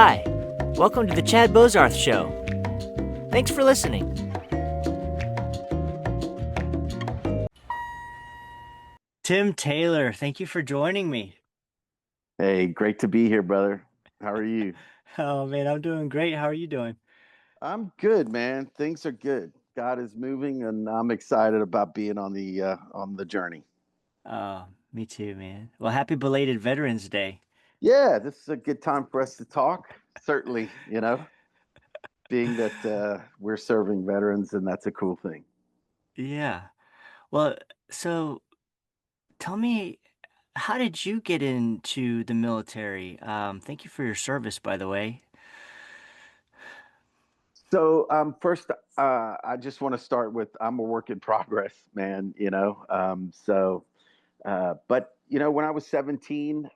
Hi, welcome to the Chad Bozarth Show. Thanks for listening. Tim Taylor, thank you for joining me. Hey, great to be here, brother. How are you? Oh man, I'm doing great. How are you doing? I'm good, man. Things are good. God is moving, and I'm excited about being on the journey. Oh, me too, man. Well, happy belated Veterans Day. Yeah, this is a good time for us to talk. Certainly, being that we're serving veterans, and that's a cool thing. Yeah. Well, so tell me, how did you get into the military? Thank you for your service, by the way. So, first, I just want to start with I'm a work in progress, man. But when I was 17,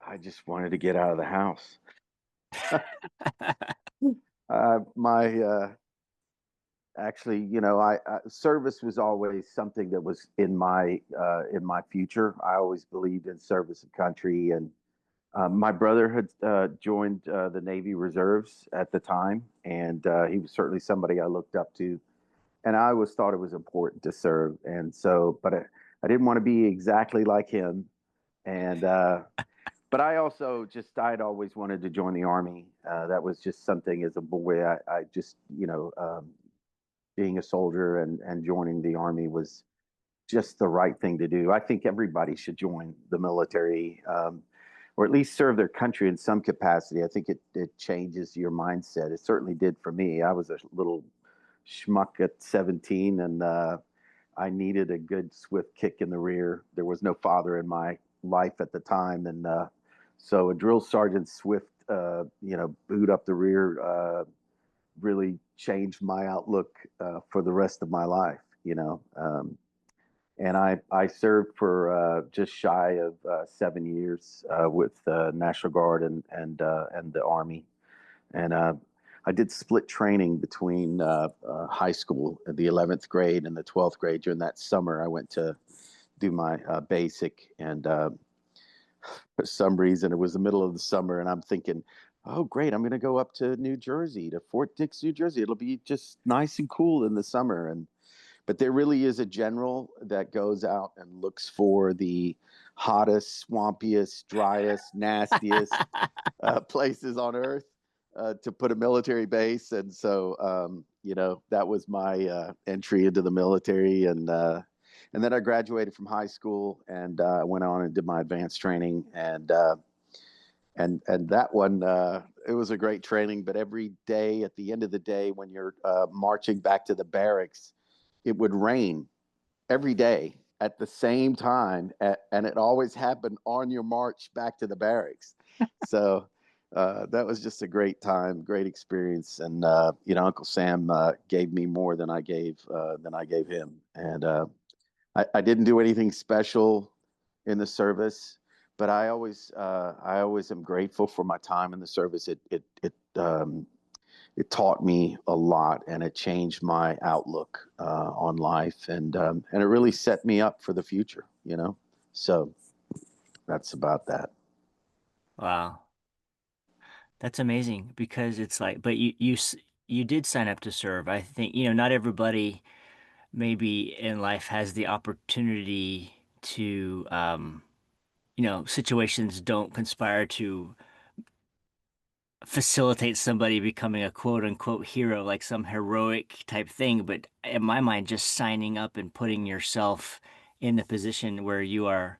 I just wanted to get out of the house. My Actually, service was always something that was in my future. I always believed in service of country, and my brother had joined the Navy Reserves at the time, and he was certainly somebody I looked up to. And I always thought it was important to serve, and so, but I didn't want to be exactly like him, and but I also just I'd always wanted to join the Army. That was just something as a boy. I just being a soldier and joining the Army was just the right thing to do. I think everybody should join the military, or at least serve their country in some capacity. I think it changes your mindset. It certainly did for me. I was a little schmuck at 17, and I needed a good swift kick in the rear. There was no father in my life at the time, and so a drill sergeant swift, boot up the rear, really changed my outlook for the rest of my life. And I served for just shy of 7 years with National Guard and the Army, and I did split training between high school, the 11th grade and the 12th grade. During that summer, I went to do my basic, and for some reason, it was the middle of the summer, and I'm thinking, oh, great, I'm going to go up to New Jersey, to Fort Dix, New Jersey. It'll be just nice and cool in the summer. And but there really is a general that goes out and looks for the hottest, swampiest, driest, nastiest places on earth to put a military base. And so, that was my entry into the military. And then I graduated from high school and went on and did my advanced training. And that one, it was a great training. But every day, at the end of the day, when you're marching back to the barracks, it would rain every day at the same time, and it always happened on your march back to the barracks. So that was just a great time, great experience, and Uncle Sam gave me more than I gave him, and I didn't do anything special in the service, but I always am grateful for my time in the service. It taught me a lot, and it changed my outlook on life, and it really set me up for the future. So that's about that. Wow, that's amazing because it's like, but you did sign up to serve. I think, not everybody maybe in life has the opportunity to, situations don't conspire to facilitate somebody becoming a quote unquote hero, like some heroic type thing. But in my mind, just signing up and putting yourself in the position where you are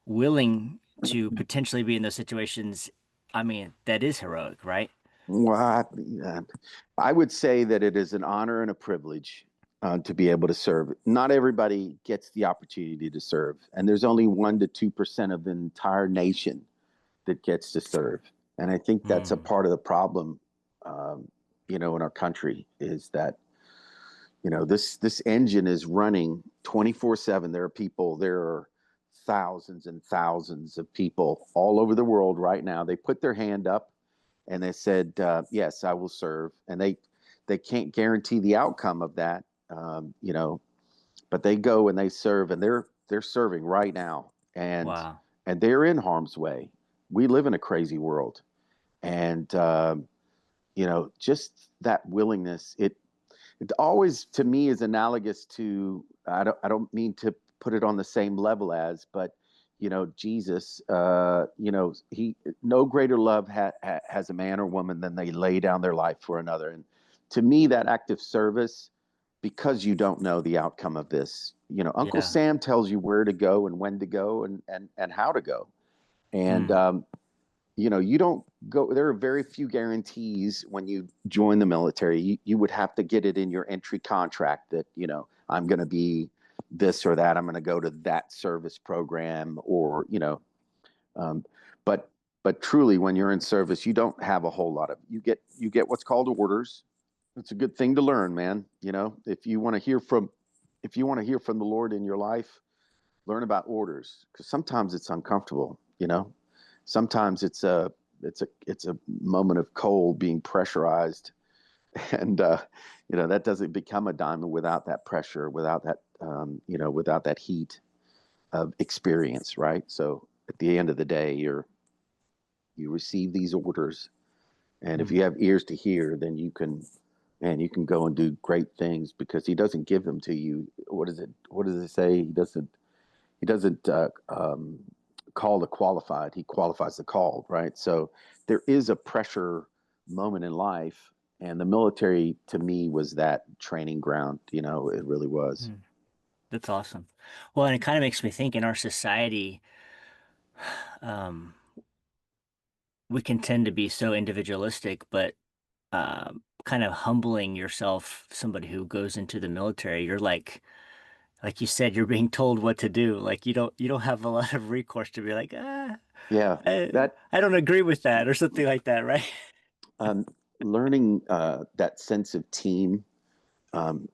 willing to potentially be in those situations, I mean, that is heroic, right? Well, I would say that it is an honor and a privilege to be able to serve. Not everybody gets the opportunity to serve, and there's only 1 to 2% of the entire nation that gets to serve. And I think that's a Mm, part of the problem, in our country is that this engine is running 24/7. There are thousands and thousands of people all over the world right now. They put their hand up and they said, yes, I will serve. And they can't guarantee the outcome of that, but they go and they serve, and they're serving right now, and wow. they're in harm's way. we live in a crazy world, and just that willingness. It always to me is analogous to, I don't mean to put it on the same level as, but Jesus, he no greater love has a man or woman than they lay down their life for another. And to me, that act of service, because you don't know the outcome of this, Uncle Yeah. Sam tells you where to go and when to go and how to go. And Mm. you don't go, there are very few guarantees when you join the military. You would have to get it in your entry contract that, I'm going to be this or that. I'm going to go to that service program, or, um, but, but truly when you're in service, you don't have a whole lot of, you get what's called orders. It's a good thing to learn, man. If you want to hear from the Lord in your life, learn about orders, because sometimes it's uncomfortable. Sometimes it's a moment of coal being pressurized, and that doesn't become a diamond without that pressure, without that heat of experience, right? So at the end of the day, you receive these orders, and if Mm. you have ears to hear, then you can go and do great things, because he doesn't give them to you. What does it say? He doesn't call the qualified. He qualifies the called, right? So there is a pressure moment in life, and the military to me was that training ground. It really was. Mm. That's awesome. Well, and it kind of makes me think in our society, um, we can tend to be so individualistic, but kind of humbling yourself, somebody who goes into the military, you're like you said, you're being told what to do. Like you don't have a lot of recourse to be like, Yeah, that I don't agree with that or something like that, right? um, learning that sense of team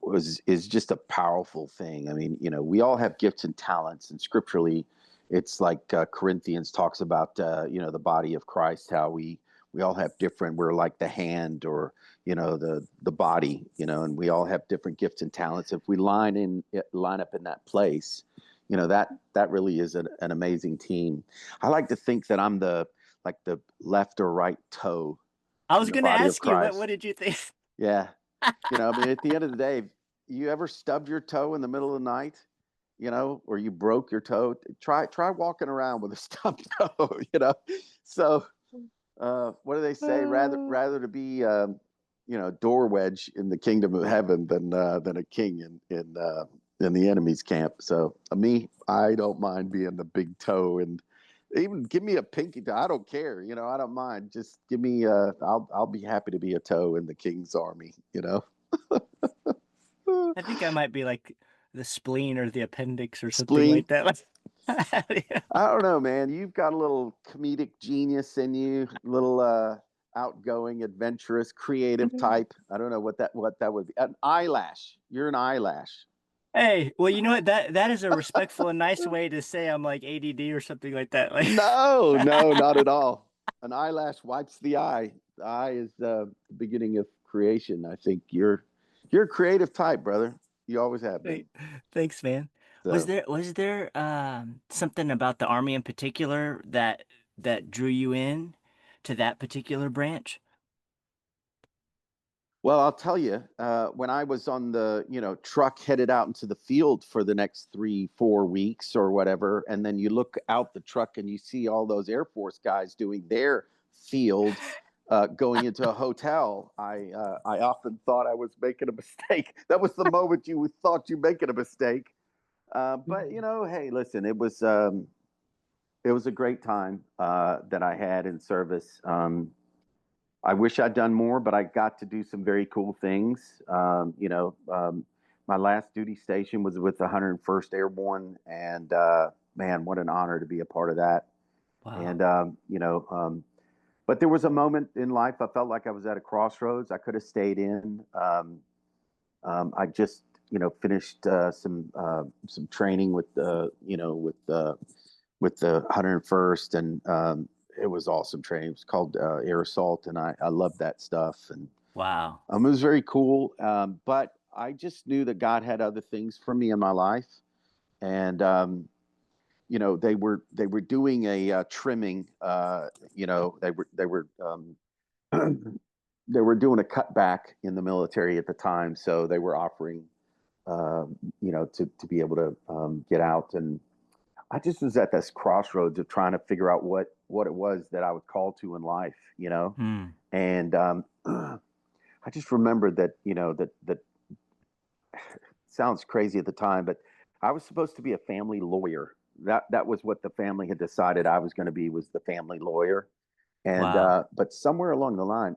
was is just a powerful thing. I mean, we all have gifts and talents, and scripturally, it's like Corinthians talks about, the body of Christ, how we all have different. We're like the hand, or the body, and we all have different gifts and talents. If we line up in that place, that really is an amazing team. I like to think that I'm the left or right toe I in was the gonna body of ask you, what Christ. did you think? Yeah. I mean, at the end of the day, you ever stubbed your toe in the middle of the night, or you broke your toe? Try walking around with a stubbed toe. So, what do they say? Rather Uh, rather to be, door wedge in the kingdom of heaven than a king in the enemy's camp. So, me, I don't mind being the big toe, and even give me a pinky toe. I don't care. I don't mind. Just give me. I'll be happy to be a toe in the king's army. I think I might be like the spleen or the appendix or something Spleen. like that. Yeah. I don't know, man. You've got a little comedic genius in you, little outgoing, adventurous, creative type. I don't know what that would be. An eyelash. You're an eyelash. Hey, well, you know what? That is a respectful and nice way to say I'm like ADD or something like that. Like, No, no, not at all. An eyelash wipes the eye. The eye is the beginning of creation. I think you're a creative type, brother. You always have been. Hey, thanks, man. Was So, there something about the army in particular that drew you in to that particular branch? well, I'll tell you, when I was on the truck headed out into the field for the next 3, 4 weeks or whatever, and then you look out the truck and you see all those Air Force guys doing their field, going into a hotel. I often thought I was making a mistake. That was the moment you thought you making a mistake. But hey, listen, it was a great time that I had in service. I wish I'd done more, but I got to do some very cool things. My last duty station was with the 101st Airborne, and man, what an honor to be a part of that. Wow. And but there was a moment in life I felt like I was at a crossroads. I could have stayed in. I just finished some training with the 101st, and it was awesome training. It was called air assault, and I loved that stuff, and Wow. it was very cool. But I just knew that God had other things for me in my life, and they were doing a trimming. They were doing a cutback in the military at the time, so they were offering, to be able to get out. And I just was at this crossroads of trying to figure out what it was that I was called to in life, Hmm. and I just remembered that, that sounds crazy at the time, but I was supposed to be a family lawyer. That was what the family had decided I was going to be, was the family lawyer. And Wow. but somewhere along the line,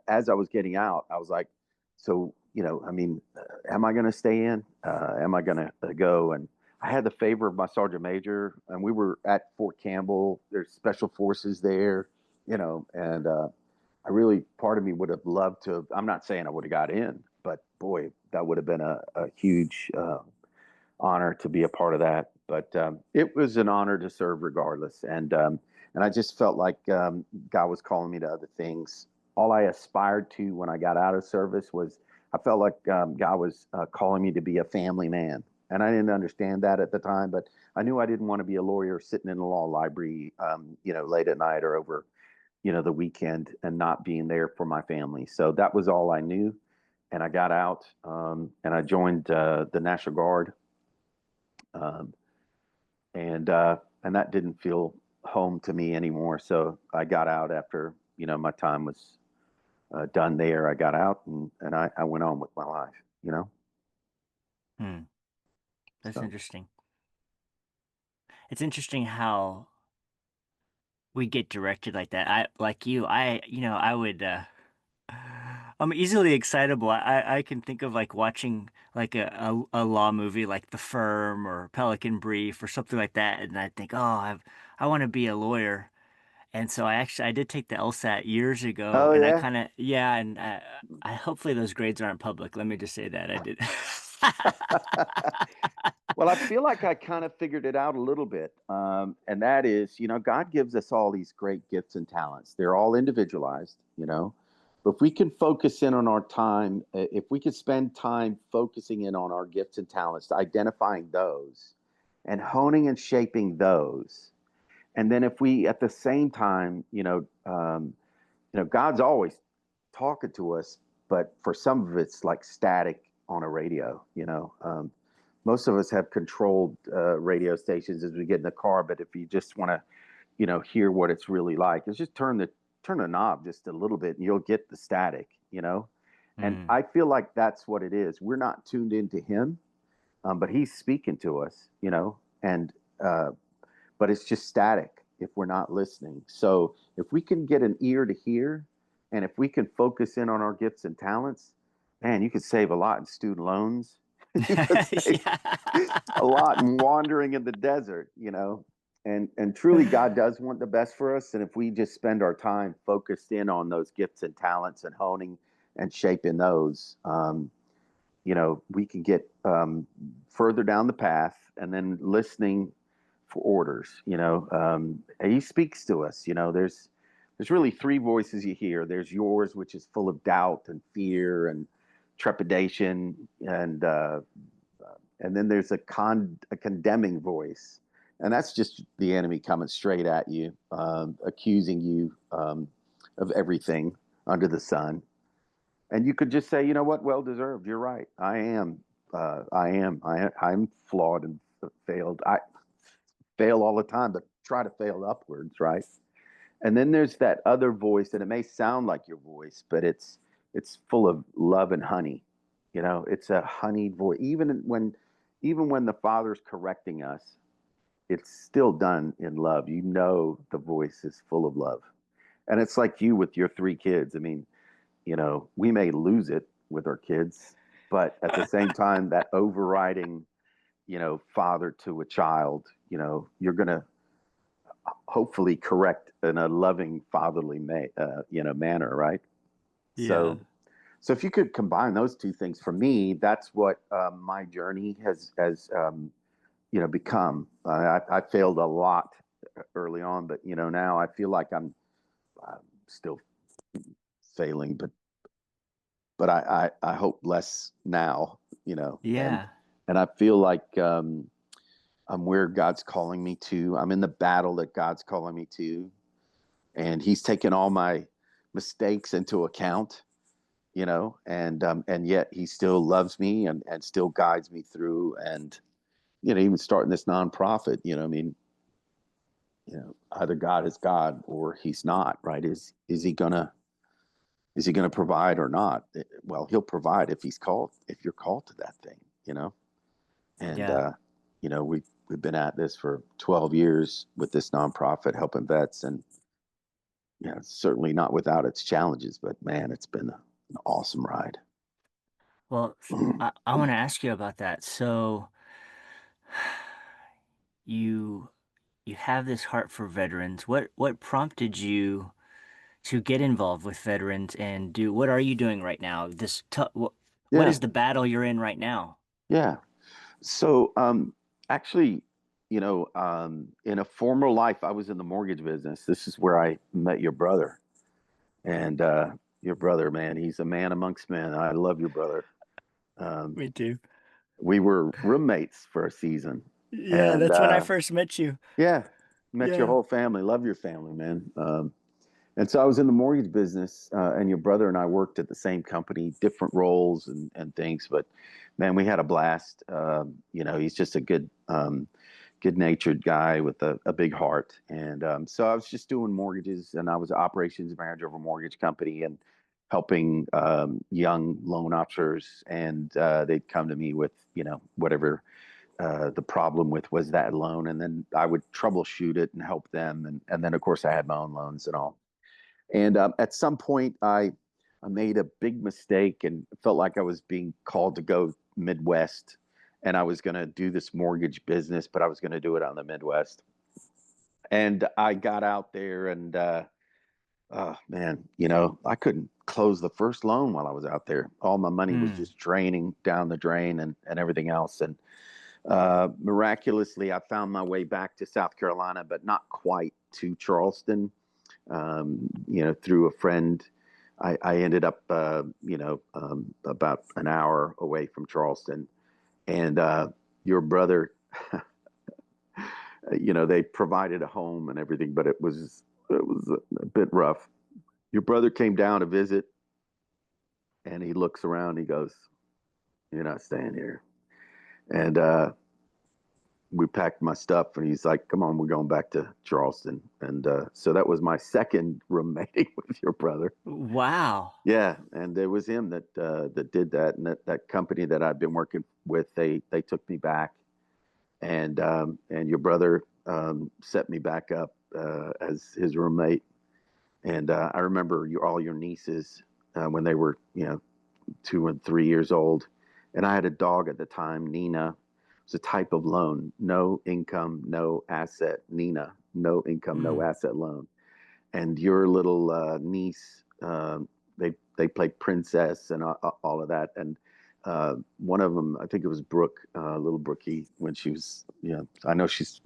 as I was getting out, I was like, so, I mean, am I going to stay in? Am I going to go? And I had the favor of my sergeant major, and we were at Fort Campbell. There's special forces there, and I really, part of me would have loved to. I'm not saying I would have got in, but boy, that would have been a huge honor to be a part of that. But it was an honor to serve regardless, and I just felt like God was calling me to other things. All I aspired to when I got out of service was, I felt like God was calling me to be a family man, and I didn't understand that at the time, but I knew I didn't want to be a lawyer sitting in the law library, late at night or over, the weekend, and not being there for my family. So that was all I knew. And I got out, and I joined the National Guard, um, and that didn't feel home to me anymore. So I got out after, my time was done there. I got out, and I went on with my life. Hmm. That's So interesting. It's interesting how we get directed like that. I like you. I would. I'm easily excitable. I can think of like watching like a law movie like The Firm or Pelican Brief or something like that, and I think, oh, I want to be a lawyer. And so I did take the LSAT years ago, oh and I yeah. kind of yeah, and I hopefully those grades aren't public. Let me just say that I did. Well, I feel like I kind of figured it out a little bit. And that is, God gives us all these great gifts and talents. They're all individualized. But if we can focus in on our time, if we could spend time focusing in on our gifts and talents, identifying those and honing and shaping those. And then if we, at the same time, God's always talking to us, but for some of it's like static on a radio. Most of us have controlled radio stations as we get in the car, but if you just want to, hear what it's really like, it's just turn the knob just a little bit, and you'll get the static. And Hmm. I feel like that's what it is. We're not tuned into Him, but He's speaking to us. And but it's just static if we're not listening. So if we can get an ear to hear, and if we can focus in on our gifts and talents, man, you could save a lot in student loans. You could save Yeah. a lot in wandering in the desert. And truly, God does want the best for us. And if we just spend our time focused in on those gifts and talents and honing and shaping those, we can get further down the path, and then listening for orders. He speaks to us. There's really three voices you hear. There's yours, which is full of doubt and fear and trepidation, and then there's a condemning voice, and that's just the enemy coming straight at you, accusing you of everything under the sun. And you could just say, you know what, well deserved. You're right. I am. I'm flawed and failed. I fail all the time, but try to fail upwards, right? And then there's that other voice, and it may sound like your voice, but it's full of love and honey. It's a honeyed voice. Even when the Father's correcting us, it's still done in love. The voice is full of love. And it's like you with your three kids. I mean, we may lose it with our kids, but at the same time, that overriding, father to a child, you're going to hopefully correct in a loving, fatherly, manner, right? Yeah. So, if you could combine those two things, for me, that's what my journey has become. I failed a lot early on, but now I feel like I'm still failing, but I hope less now. And Yeah. I feel like I'm where God's calling me to. I'm in the battle that God's calling me to, and He's taken all my mistakes into account, and yet He still loves me and still guides me through. And even starting this nonprofit, I mean, either God is God or He's not, right? Is He gonna provide or not? Well, He'll provide if you're called to that thing. And Yeah. we've been at this for 12 years with this nonprofit helping vets, and it's certainly not without its challenges, but man, it's been an awesome ride. Well, I want to ask you about that. So you you have this heart for veterans. What prompted you to get involved with veterans and do what are you doing right now? What Yeah, is the battle you're in right now? yeah. So, actually, in a former life, I was in the mortgage business. This is where I met your brother, and your brother, man, he's a man amongst men. I love your brother. Um, Me too. we were roommates for a season, Yeah, and that's when I first met you. yeah, met your Yeah. whole family. Love your family, man. And so I was in the mortgage business, and your brother and I worked at the same company, different roles and things. But man, we had a blast. He's just a good-natured guy with a big heart. And so I was just doing mortgages, and I was operations manager of a mortgage company and helping young loan officers. And they'd come to me with whatever the problem with was that loan, and then I would troubleshoot it and help them. And then of course I had my own loans and all. And at some point, I made a big mistake and felt like I was being called to go Midwest, and I was going to do this mortgage business, but I was going to do it on the Midwest. And I got out there, and oh man, I couldn't close the first loan while I was out there. All my money was Hmm. just draining down the drain and everything else. And miraculously, I found my way back to South Carolina, but not quite to Charleston. Through a friend, I ended up, about an hour away from Charleston, and your brother, they provided a home and everything, but it was a bit rough. Your brother came down to visit, and he looks around. He goes, "You're not staying here," and we packed my stuff, and he's like, "Come on, we're going back to Charleston." And so that was my second roommating with your brother. Wow. Yeah, and it was him that did that, and that company that I've been working with, they took me back, and your brother set me back up as his roommate. And I remember all your nieces when they were 2 and 3 years old, and I had a dog at the time, Nina. It was a type of loan, no income, no asset. Nina, no income, no Hmm. asset loan. And your little niece, they played princess and all of that. And one of them, I think it was Brooke, little Brookie, when she was, I know she's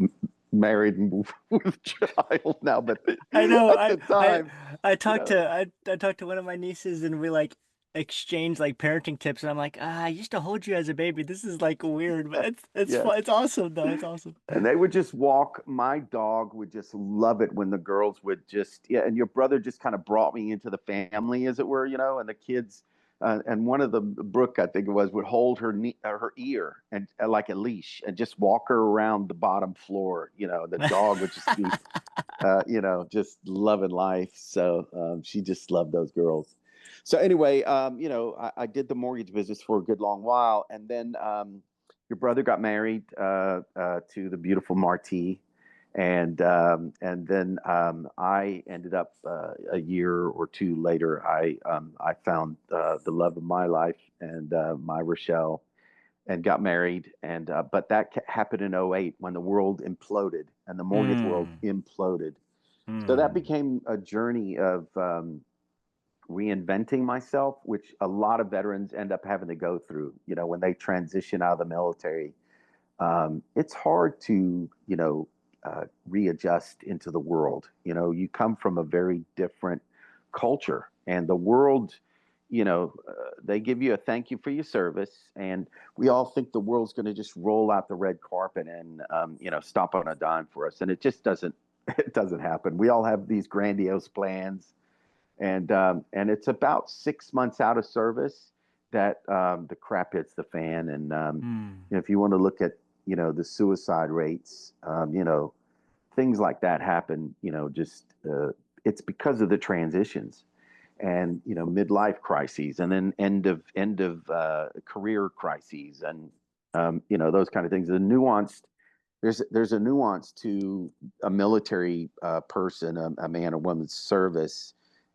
married and with a child now, but I know. at the time, I you talked know, to I talked to one of my nieces and we like exchanged like parenting tips and I'm like, I used to hold you as a baby. This is like weird, but it's yeah. fun. It's awesome though. It's awesome. And they would just walk. My dog would just love it when the girls would just, yeah. And your brother just kind of brought me into the family, as it were, and the kids. And one of the Brooke, I think it was, would hold her ear and like a leash and just walk her around the bottom floor. The dog would just be, just loving life. So she just loved those girls. So anyway, I did the mortgage business for a good long while, and then your brother got married to the beautiful Marti, and then I ended up a year or two later. I found the love of my life and my Rochelle, and got married. And but that happened in '08 when the world imploded and the mortgage world Hmm. imploded. So that Hmm. became a journey of reinventing myself, which a lot of veterans end up having to go through. When they transition out of the military, it's hard to readjust into the world. You come from a very different culture, and the world they give you a thank you for your service, and we all think the world's going to just roll out the red carpet and stop on a dime for us, and it just doesn't. It doesn't happen. We all have these grandiose plans, and it's about 6 months out of service that the crap hits the fan, and Mm. if you want to look at the suicide rates, things like that happen. Just it's because of the transitions and midlife crises, and then end of career crises, and those kind of things. There's a nuance to a military person, a man or woman's service,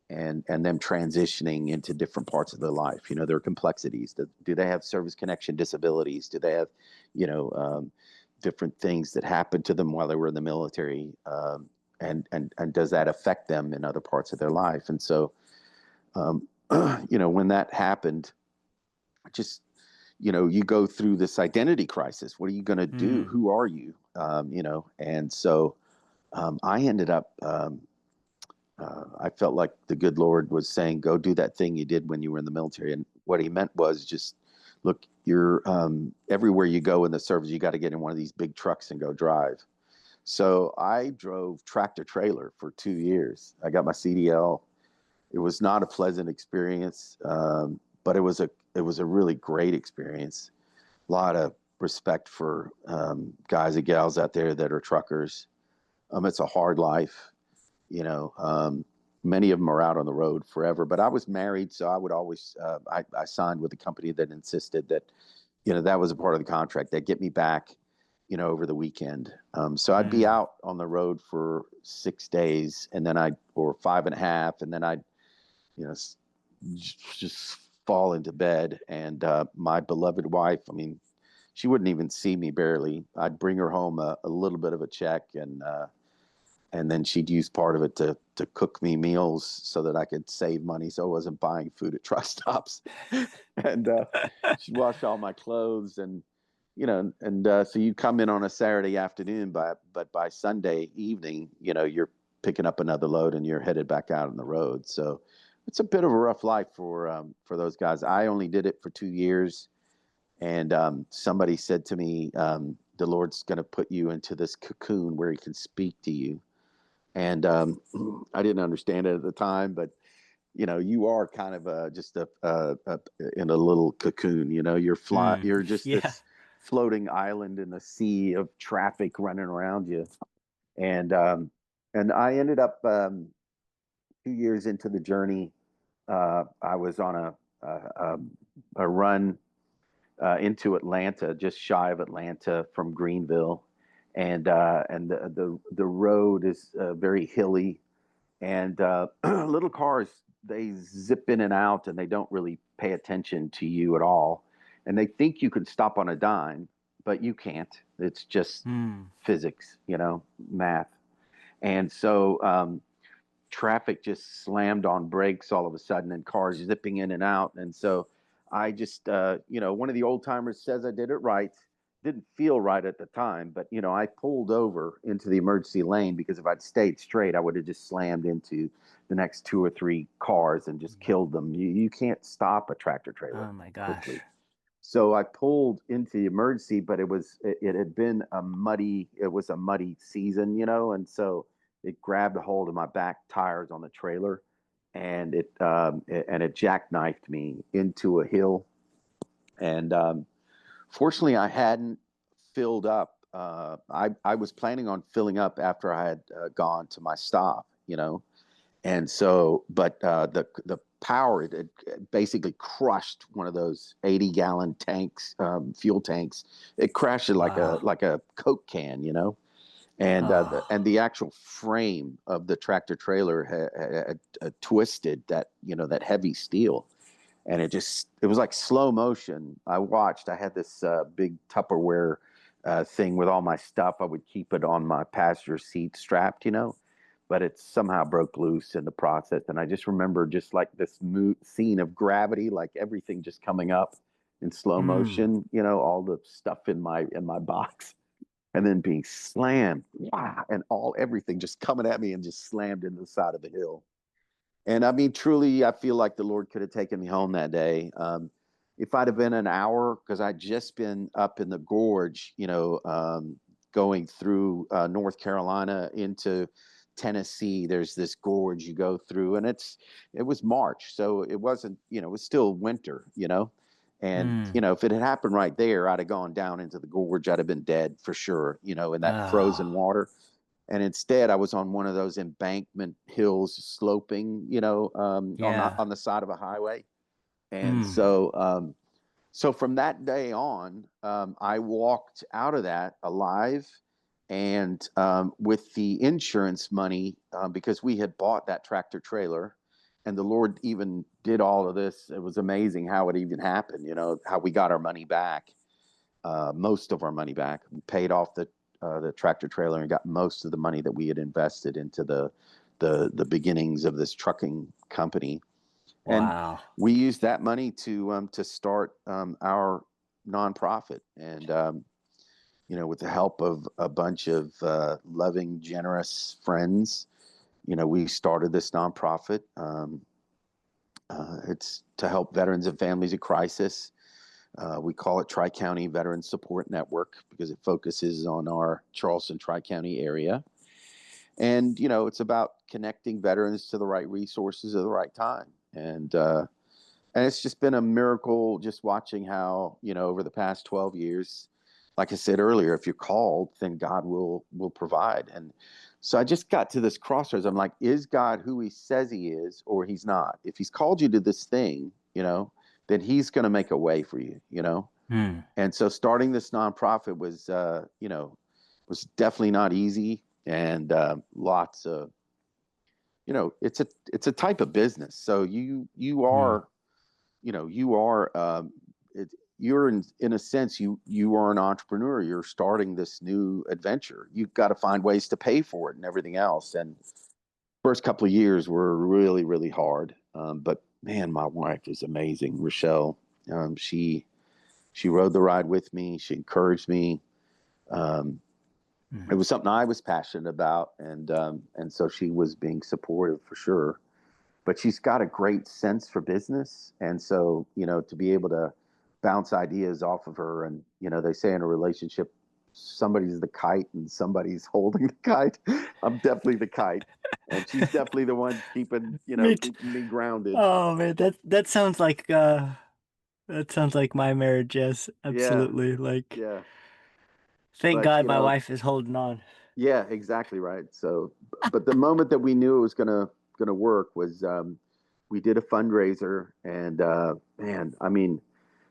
and them transitioning into different parts of their life. There are complexities. Do they have service connection disabilities? Do they have you know different things that happened to them while they were in the military? And does that affect them in other parts of their life? And so um, when that happened, just you go through this identity crisis. What are you going to do? Mm. Who are you? And so I ended up. I felt like the good Lord was saying, "Go do that thing you did when you were in the military." And what He meant was just, look, you're everywhere you go in the service, you got to get in one of these big trucks and go drive. So I drove tractor trailer for 2 years. I got my CDL. It was not a pleasant experience, but it was a really great experience. A lot of respect for guys and gals out there that are truckers. It's a hard life, you know. Many of them are out on the road forever. But I was married, so I would always I signed with a company that insisted that that was a part of the contract. That get me back, over the weekend. So I'd be Mm. out on the road for 6 days, and then or 5.5, and then I'd you know, just fall into bed. And my beloved wife, I mean, she wouldn't even see me barely. I'd bring her home a little bit of a check, and then she'd use part of it to cook me meals so that I could save money, so I wasn't buying food at truck stops. And she'd wash all my clothes, and so you come in on a Saturday afternoon, but by Sunday evening, you're picking up another load and you're headed back out on the road. So it's a bit of a rough life for those guys. I only did it for 2 years, and somebody said to me, "The Lord's going to put you into this cocoon where He can speak to you." And I didn't understand it at the time, but you are kind of just in a little cocoon. Mm. You're just Yeah. this floating island in a sea of traffic running around you. And I ended up 2 years into the journey. I was on a run into Atlanta, just shy of Atlanta from Greenville, and the road is very hilly, and little cars, they zip in and out, and they don't really pay attention to you at all, and they think you can stop on a dime, but you can't. It's just Mm. physics, math. And so traffic just slammed on brakes all of a sudden, and cars zipping in and out. And so I just, one of the old timers says I did it right. Didn't feel right at the time, but I pulled over into the emergency lane, because if I'd stayed straight, I would have just slammed into the next two or three cars and just killed them. You can't stop a tractor trailer Oh my gosh. quickly. So I pulled into the emergency, but it had been a muddy season, and so it grabbed a hold of my back tires on the trailer, and it jackknifed me into a hill. And fortunately, I hadn't filled up. I was planning on filling up after I had gone to my stop, and so, but the power, it basically crushed one of those 80-gallon tanks, fuel tanks. It crashed it like a Wow. like a Coke can, and Oh. the actual frame of the tractor trailer had twisted that heavy steel, and it was like slow motion. I watched. I had this big Tupperware thing with all my stuff. I would keep it on my passenger seat strapped, but it somehow broke loose in the process. And I just remember just like this scene of gravity, like everything just coming up in slow Mm. motion, all the stuff in my box, and then being slammed, wow, and everything just coming at me and just slammed into the side of the hill. And I mean, truly, I feel like the Lord could have taken me home that day. If I'd have been an hour, because I'd just been up in the gorge, going through North Carolina into Tennessee. There's this gorge you go through, and it was March, so it wasn't, it was still winter, and Mm. if it had happened right there, I'd have gone down into the gorge. I'd have been dead for sure, in that frozen Oh, water. And instead, I was on one of those embankment hills, sloping, yeah. on the side of a highway. And Mm. so from that day on, I walked out of that alive, and with the insurance money, because we had bought that tractor trailer, and the Lord even did all of this. It was amazing how it even happened. How we got our money back, most of our money back. We paid off the tractor trailer and got most of the money that we had invested into the beginnings of this trucking company. And Wow. we used that money to start our nonprofit. And with the help of a bunch of loving, generous friends, we started this nonprofit. It's to help veterans and families in crisis. We call it Tri-County Veteran Support Network because it focuses on our Charleston Tri-County area. And, it's about connecting veterans to the right resources at the right time. And it's just been a miracle just watching how, over the past 12 years, like I said earlier, if you're called, then God will provide. And so I just got to this crossroads. I'm like, is God who he says he is, or he's not? If he's called you to this thing, then he's going to make a way for you. Mm. And so starting this nonprofit was definitely not easy, and lots of, it's a type of business. So you Mm. are, you are, you're in a sense, you are an entrepreneur. You're starting this new adventure. You've got to find ways to pay for it and everything else. And first couple of years were really, really hard. But man, my wife is amazing, Rochelle. She rode the ride with me. She encouraged me. Um, it Mm. was something I was passionate about, and so she was being supportive for sure. But she's got a great sense for business, and so to be able to bounce ideas off of her, and they say in a relationship, somebody's the kite and somebody's holding the kite. I'm definitely the kite, and she's definitely the one keeping Me too. keeping me grounded. Oh man, that sounds like my marriage, yes, Yeah, absolutely. Like, yeah. thank But God my wife is holding on. yeah, exactly right. So, but the moment that we knew it was gonna work was, we did a fundraiser, and man, I mean,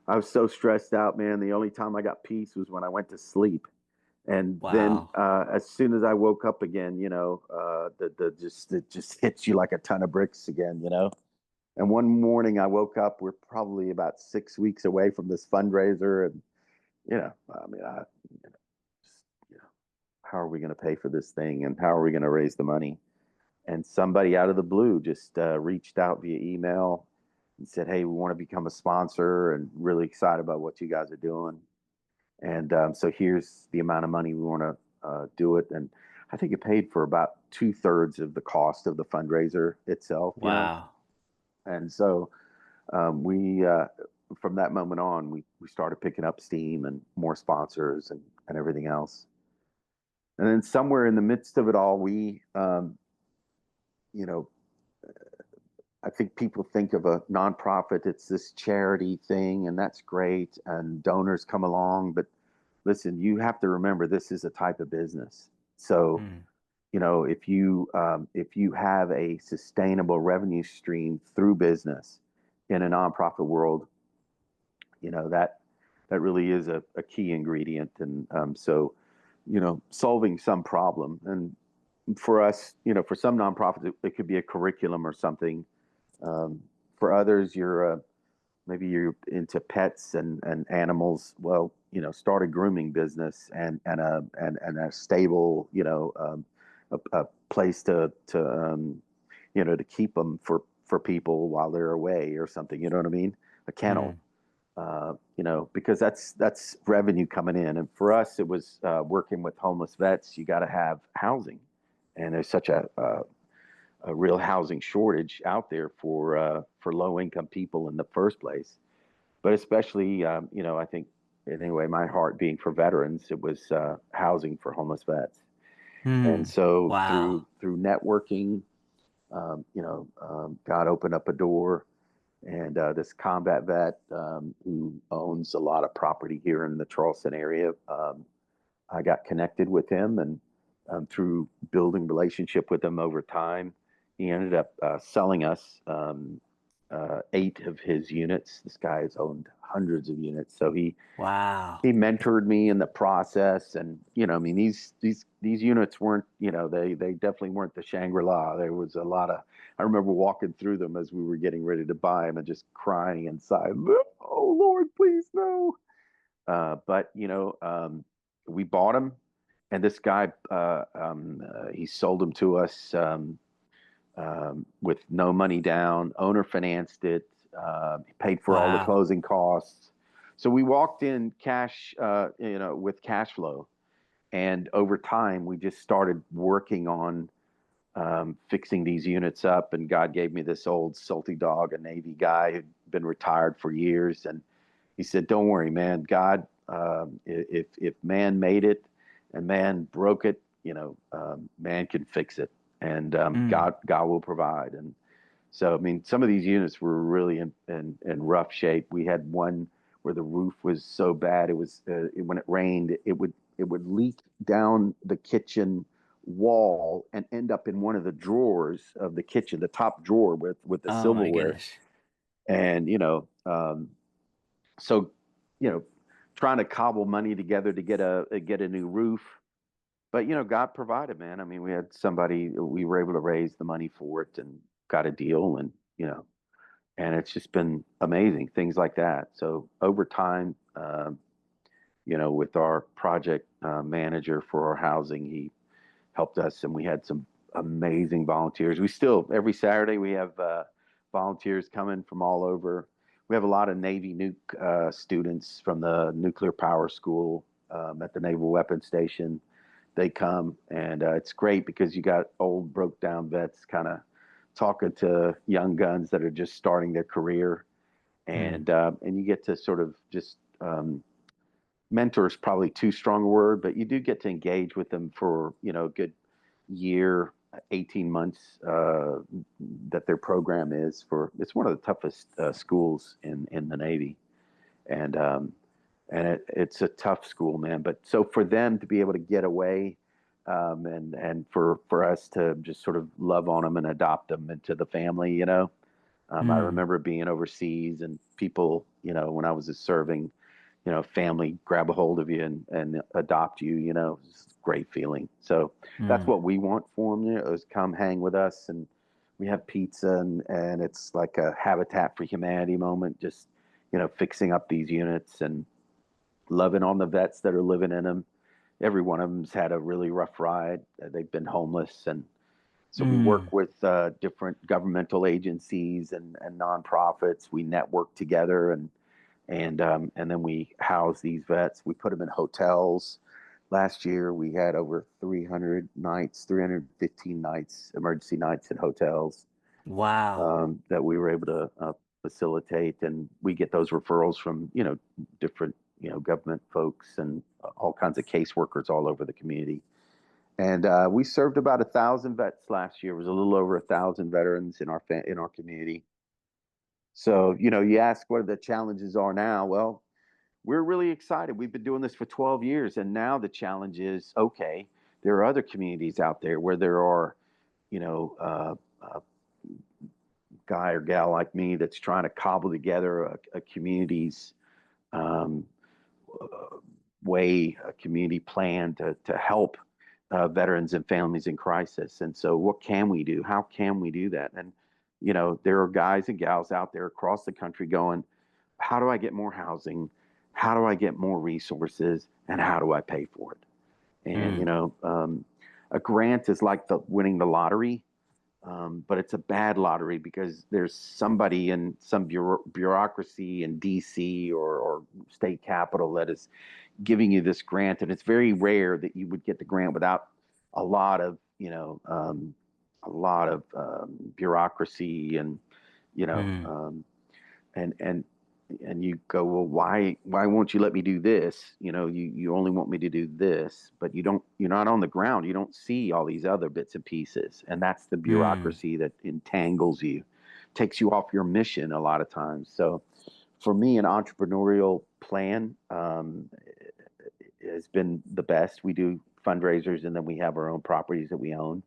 I was so stressed out, man. The only time I got peace was when I went to sleep, and then Wow. as soon as I woke up again, the just it just hits you like a ton of bricks again. And one morning I woke up. We're probably about 6 weeks away from this fundraiser, and I mean, just, how are we going to pay for this thing, and how are we going to raise the money? And somebody out of the blue just reached out via email and said, "Hey, we want to become a sponsor, and really excited about what you guys are doing. And so here's the amount of money we want to do it." And I think it paid for about 2/3 of the cost of the fundraiser itself. Wow. And so we, from that moment on, we started picking up steam and more sponsors and everything else. And then somewhere in the midst of it all, you know, I think people think of a nonprofit, it's this charity thing, and that's great, and donors come along. But listen, you have to remember this is a type of business. So, Mm. if you have a sustainable revenue stream through business in a nonprofit world, that really is a key ingredient. And so, solving some problem. And for us, for some nonprofits, it could be a curriculum or something. For others, maybe you're into pets and animals. Well, start a grooming business, and a stable, a place to keep them for people while they're away or something. You know what I mean? A kennel. Mm. Because that's revenue coming in. And for us, it was working with homeless vets. You got to have housing, and there's such a real housing shortage out there for low income people in the first place. But especially, I think anyway, my heart being for veterans, it was housing for homeless vets. And Hmm. so Wow. through networking, God opened up a door, and this combat vet who owns a lot of property here in the Charleston area, I got connected with him, and through building relationship with him over time, he ended up selling us 8 of his units. This guy has owned hundreds of units, so Wow. he mentored me in the process. And I mean, these units weren't, they definitely weren't the Shangri-La. There was a lot of, I remember walking through them as we were getting ready to buy them and just crying inside, oh Lord, please no. But we bought them, and this guy he sold them to us with no money down. Owner financed it. He paid for all the Wow. closing costs. So we walked in cash, with cash flow, and over time we just started working on fixing these units up. And God gave me this old salty dog, a Navy guy who'd been retired for years, and he said, "Don't worry, man. God, if man made it and man broke it, man can fix it, and Mm. God will provide." And so, I mean, some of these units were really in rough shape. We had one where the roof was so bad, it was when it rained, it would leak down the kitchen wall and end up in one of the drawers of the kitchen, the top drawer with the Oh my silverware. goodness. And so trying to cobble money together to get a new roof. But God provided, man. I mean, we had somebody, we were able to raise the money for it and got a deal. And and it's just been amazing, things like that. So over time, with our project manager for our housing, he helped us, and we had some amazing volunteers. We still, every Saturday, we have volunteers coming from all over. We have a lot of Navy nuke students from the nuclear power school at the Naval Weapons Station. They come, and it's great because you got old, broke down vets kind of talking to young guns that are just starting their career, Mm. and you get to sort of just mentor is probably too strong a word, but you do get to engage with them for a good year, 18 months that their program is for. It's one of the toughest schools in the Navy, and it's a tough school, man. But so for them to be able to get away, and for us to just sort of love on them and adopt them into the family, I Mm. remember being overseas and people, when I was serving, family grab a hold of you and adopt you, it's a great feeling. So that's Mm. what we want for them, is come hang with us, and we have pizza, and it's like a Habitat for Humanity moment, just, fixing up these units and loving on the vets that are living in them. Every one of them's had a really rough ride. They've been homeless. And so we Mm. work with different governmental agencies and nonprofits. We network together, and then we house these vets. We put them in hotels. Last year, we had over 300 nights, 315 nights, emergency nights in hotels Wow. that we were able to facilitate. And we get those referrals from, different, government folks and all kinds of caseworkers all over the community. And we served about 1,000 vets last year. It was a little over 1,000 veterans in our community. So, you ask what the challenges are now. Well, we're really excited. We've been doing this for 12 years, and now the challenge is, okay, there are other communities out there where there are, a guy or gal like me that's trying to cobble together a community's um, way, a community plan to help veterans and families in crisis. And so, what can we do? How can we do that? And there are guys and gals out there across the country going, how do I get more housing? How do I get more resources? And how do I pay for it? And Mm. a grant is like the winning the lottery, but it's a bad lottery because there's somebody in some bureaucracy in DC or state capital that is giving you this grant, and it's very rare that you would get the grant without a lot of a lot of bureaucracy, and you know, Mm, and you go, well, why won't you let me do this? You only want me to do this, but you're not on the ground. You don't see all these other bits and pieces, and that's the mm, bureaucracy that entangles you, takes you off your mission a lot of times. So for me, an entrepreneurial plan has been the best. We do fundraisers, and then we have our own properties that we own,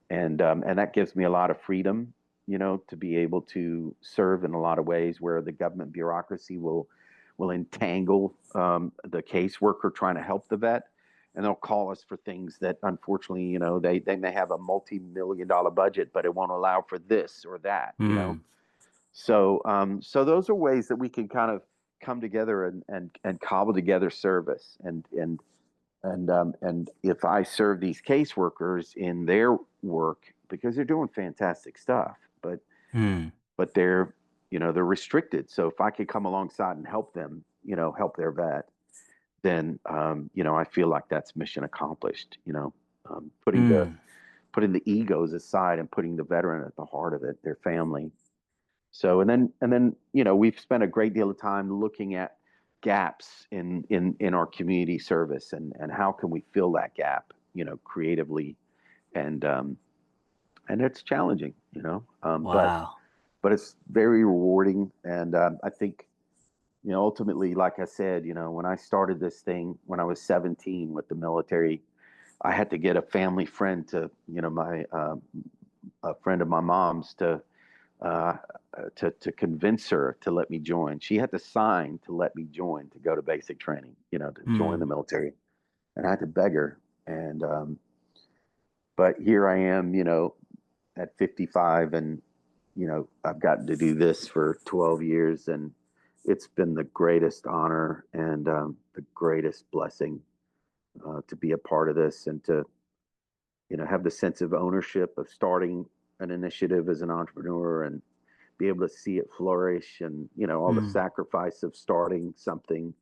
and that gives me a lot of freedom, to be able to serve in a lot of ways where the government bureaucracy will entangle the caseworker trying to help the vet, and they'll call us for things that unfortunately, they may have a multi-million-dollar budget, but it won't allow for this or that. mm, So those are ways that we can kind of come together and cobble together service, and if I serve these caseworkers in their work, because they're doing fantastic stuff, mm, but they're restricted. So if I could come alongside and help them, help their vet, then I feel like that's mission accomplished. Putting the mm. putting the egos aside and putting the veteran at the heart of it, their family. So and then we've spent a great deal of time looking at gaps in our community service, and how can we fill that gap, creatively, and and it's challenging, Wow. but it's very rewarding, and I think ultimately, like I said, when I started this thing when I was 17 with the military, I had to get a family friend to my a friend of my mom's uh, to convince her to let me join. She had to sign to let me join to go to basic training, to join the Mm, military, and I had to beg her. And but here I am, at 55, and I've gotten to do this for 12 years, and it's been the greatest honor and the greatest blessing to be a part of this, and to have the sense of ownership of starting an initiative as an entrepreneur, and be able to see it flourish, and all the mm, sacrifice of starting something.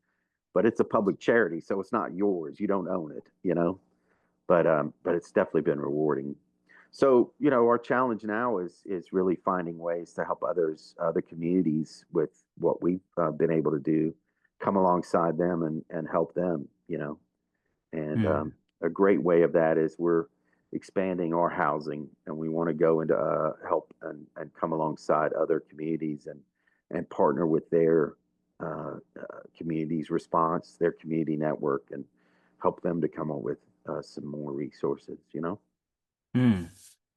But it's a public charity, so it's not yours. You don't own it, but it's definitely been rewarding. So our challenge now is really finding ways to help other communities with what we've been able to do, come alongside them and help them. And mm, a great way of that is we're expanding our housing, and we want to go into help and come alongside other communities, and partner with their community's response, their community network, and help them to come up with some more resources. mm.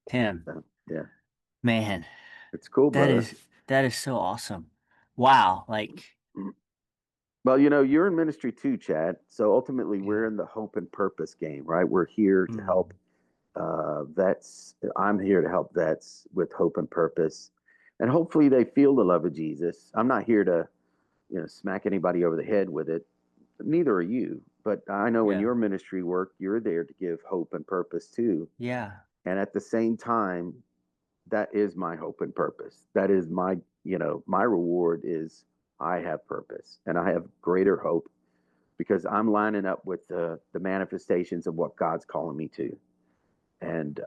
Tim, Yeah, man, it's cool, that brother. is that is so awesome. Wow. Like, Well, you're in ministry too, Chad. So ultimately, we're yeah. in the hope and purpose game, right? We're here to help Mm, vets. I'm here to help vets with hope and purpose, and hopefully they feel the love of Jesus. I'm not here to, smack anybody over the head with it. Neither are you. But I know in yeah. your ministry work, you're there to give hope and purpose too. Yeah. And at the same time, that is my hope and purpose. That is my reward is I have purpose, and I have greater hope because I'm lining up with the manifestations of what God's calling me to. And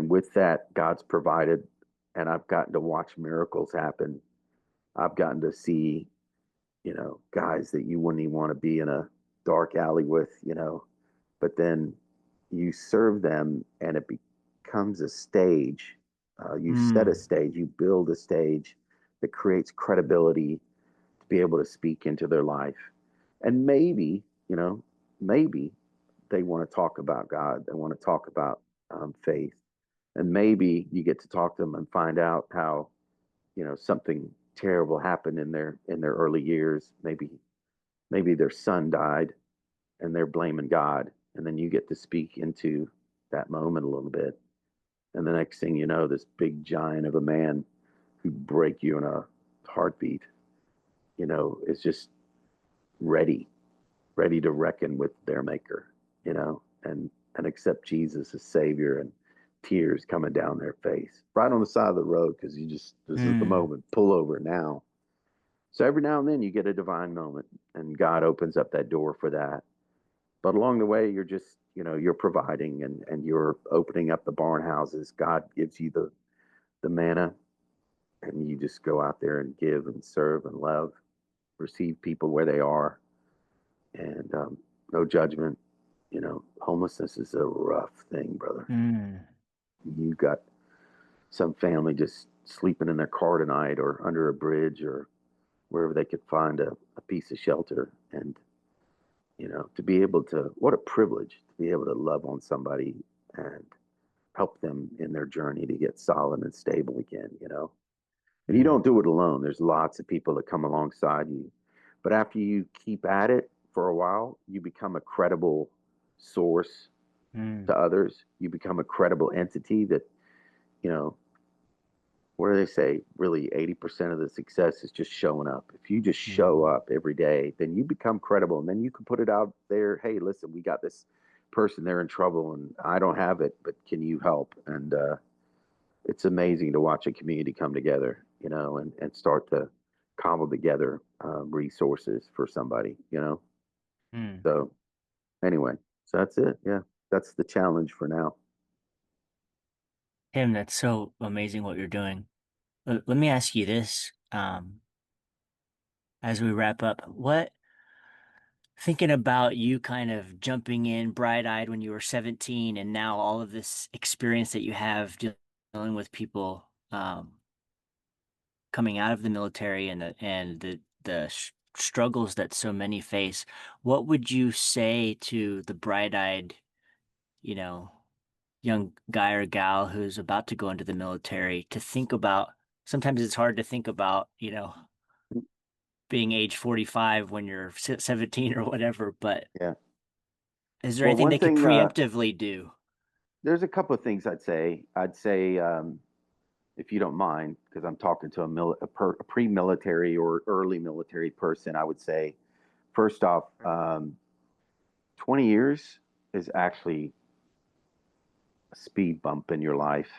with that, God's provided, and I've gotten to watch miracles happen. I've gotten to see, guys that you wouldn't even want to be in a dark alley with, but then you serve them, and it becomes a stage. You set a Mm, stage, you build a stage that creates credibility to be able to speak into their life. And maybe they want to talk about God, they want to talk about faith, and maybe you get to talk to them and find out how something terrible happened in their early years. Maybe their son died, and they're blaming God, and then you get to speak into that moment a little bit, and the next thing you know, this big giant of a man who'd break you in a heartbeat, is just ready, ready to reckon with their maker, and accept Jesus as Savior, and tears coming down their face, right on the side of the road, because this is the mm, moment, pull over now. So every now and then you get a divine moment, and God opens up that door for that. But along the way, you're just you're providing and you're opening up the barn houses. God gives you the manna, and you just go out there and give and serve and love, receive people where they are, and no judgment. Homelessness is a rough thing, brother. Mm. You got some family just sleeping in their car tonight or under a bridge or wherever they could find a piece of shelter. And, to be able to, what a privilege to be able to love on somebody and help them in their journey to get solid and stable again. And you Mm. don't do it alone. There's lots of people that come alongside you. But after you keep at it for a while, you become a credible source Mm. to others. You become a credible entity that, you know, what do they say? Really, 80% of the success is just showing up. If you just show Mm. up every day, then you become credible. And then you can put it out there. Hey, listen, we got this person, they're in trouble and I don't have it, but can you help? And it's amazing to watch a community come together, and start to cobble together resources for somebody. Mm. So anyway, so that's it. Yeah, that's the challenge for now. Tim, that's so amazing what you're doing. Let me ask you this, as we wrap up, thinking about you kind of jumping in bright-eyed when you were 17 and now all of this experience that you have dealing with people coming out of the military and the struggles that so many face, what would you say to the bright-eyed, you know, young guy or gal who's about to go into the military to think about? Sometimes it's hard to think about, being age 45 when you're 17 or whatever, but Yeah. is there Well, anything one they could thing, preemptively do? there's a couple of things I'd say. I'd say, if you don't mind, because I'm talking to a pre-military or early military person, I would say, first off, 20 years is actually a speed bump in your life.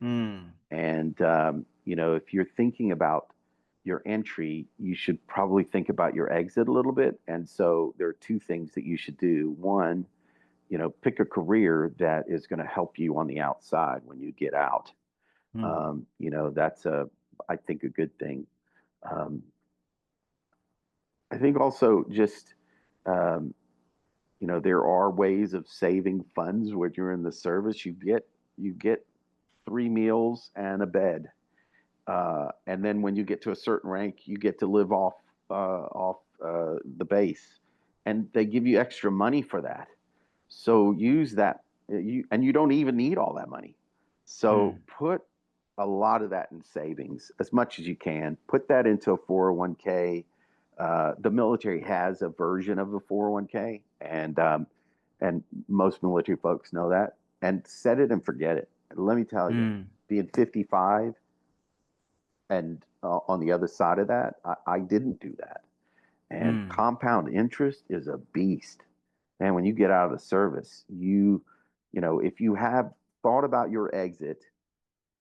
Hmm. And, if you're thinking about your entry, you should probably think about your exit a little bit. And so there are two things that you should do. One, pick a career that is going to help you on the outside when you get out. Hmm. That's I think, a good thing. Um, I think also just, um, there are ways of saving funds when you're in the service. You get 3 meals and a bed. And then when you get to a certain rank, you get to live off the base, and they give you extra money for that. So use that. You don't even need all that money. So Hmm. put a lot of that in savings as much as you can. Put that into a 401k. The military has a version of a 401k, and most military folks know that. And set it and forget it. And let me tell you, Hmm. being 55 and on the other side of that, I didn't do that. And Hmm. compound interest is a beast. And when you get out of the service, if you have thought about your exit,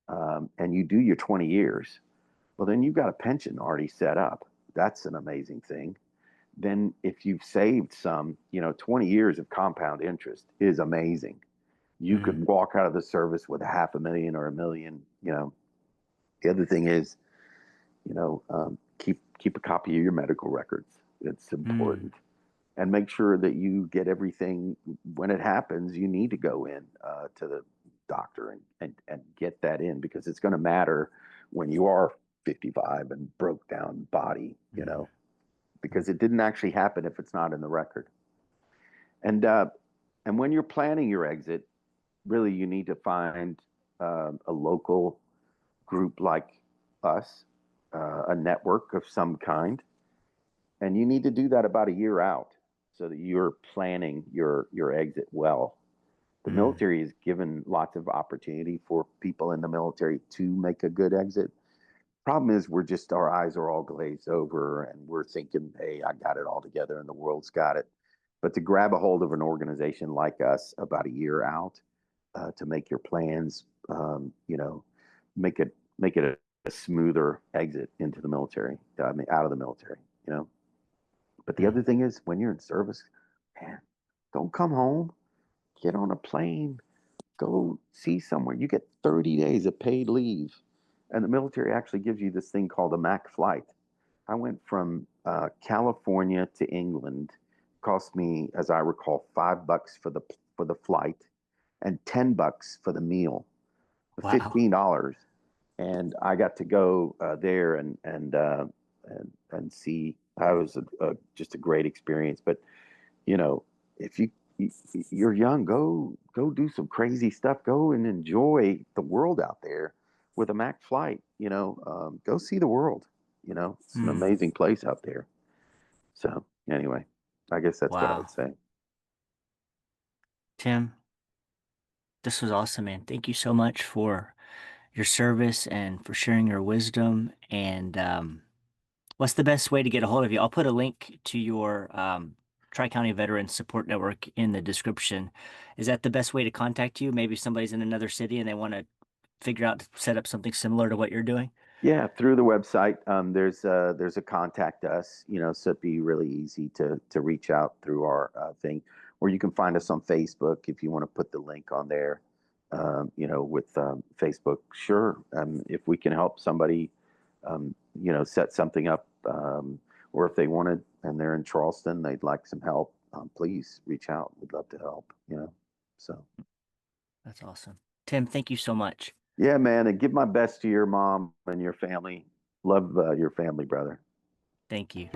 and you do your 20 years, well, then you've got a pension already set up. That's an amazing thing. Then if you've saved some, 20 years of compound interest is amazing. You could Hmm. walk out of the service with 500,000 or 1 million. The other thing is, keep a copy of your medical records. It's Hmm. important, and make sure that you get everything when it happens. You need to go in to the doctor and get that in, because it's going to matter when you are 55 and broke down body. Hmm. Because it didn't actually happen if it's not in the record. And when you're planning your exit, really you need to find a local group like us, a network of some kind, and you need to do that about a year out so that you're planning your exit well. The Hmm. military has given lots of opportunity for people in the military to make a good exit. Problem is, our eyes are all glazed over and we're thinking, hey, I got it all together and the world's got it. But to grab a hold of an organization like us about a year out, to make your plans, make it a smoother exit into the military. I mean, out of the military. You know. But the Hmm. other thing is, when you're in service, man, don't come home. get on a plane, go see somewhere. You get 30 days of paid leave. And the military actually gives you this thing called a MAC flight. I went from California to England. Cost me, as I recall, $5 for the flight, and $10 for the meal, Wow. $15, and I got to go there and see. I was just a great experience. But you know, if you're young, go do some crazy stuff. Go and enjoy the world out there with a Mac flight. Go see the world. It's an Mm, amazing place out there. So anyway, I guess that's what I wow. would say. Tim, this was awesome, man. Thank you so much for your service and for sharing your wisdom. And what's the best way to get a hold of you? I'll put a link to your Tri-County Veterans Support Network in the description. Is that the best way to contact you? Maybe somebody's in another city and they want to figure out to set up something similar to what you're doing? Yeah, through the website, there's a contact us, so it'd be really easy to reach out through our thing, or you can find us on Facebook if you want to put the link on there. With Facebook, sure. If we can help somebody, set something up, or if they wanted and they're in Charleston, they'd like some help, please reach out. We'd love to help. So That's awesome. Tim, thank you so much. yeah, man, and give my best to your mom and your family. Love your family, brother. Thank you.